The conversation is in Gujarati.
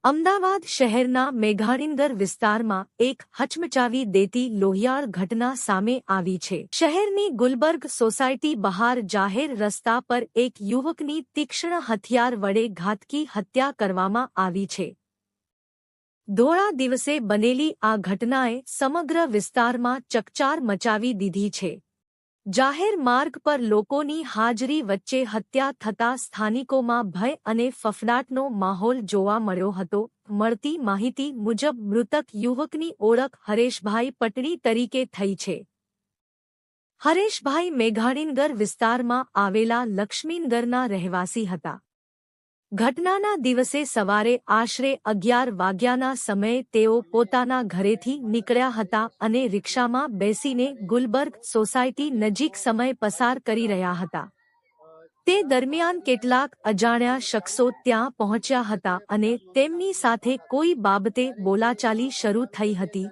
અમદાવાદ શહેરના મેઘાણીનગર વિસ્તારમાં એક હચમચાવી દેતી લોહિયાળ ઘટના સામે આવી છે। શહેરની ગુલબર્ગ સોસાયટી બહાર જાહેર રસ્તા પર એક યુવકની તીક્ષ્ણ હથિયાર વડે ઘાતકી હત્યા કરવામાં આવી છે। ધોળા દિવસે બનેલી આ ઘટનાએ સમગ્ર વિસ્તારમાં ચકચાર મચાવી દીધી છે। જાહેર માર્ગ પર લોકોની હાજરી વચ્ચે હત્યા થતા સ્થાનિકોમાં ભય અને ફફડાટનો માહોલ જોવા મળ્યો હતો। મળતી માહિતી મુજબ મૃતક યુવકની ઓળખ હરેશભાઈ પટણી તરીકે થઈ છે। હરેશભાઈ મેઘાણીનગર વિસ્તારમાં આવેલા લક્ષ્મીનગરના રહેવાસી હતા। ઘટનાના દિવસે સવારે આશરે 11 વાગ્યાના સમયે તેઓ પોતાના ઘરેથી નીકળ્યા હતા અને રિક્ષામાં બેસીને ગુલબર્ગ સોસાયટી નજીક સમય પસાર કરી રહ્યા હતા। તે દરમિયાન કેટલાક અજાણ્યા શખ્સો ત્યાં પહોંચ્યા હતા અને તેમની સાથે કોઈ બાબતે બોલાચાલી શરૂ થઈ હતી।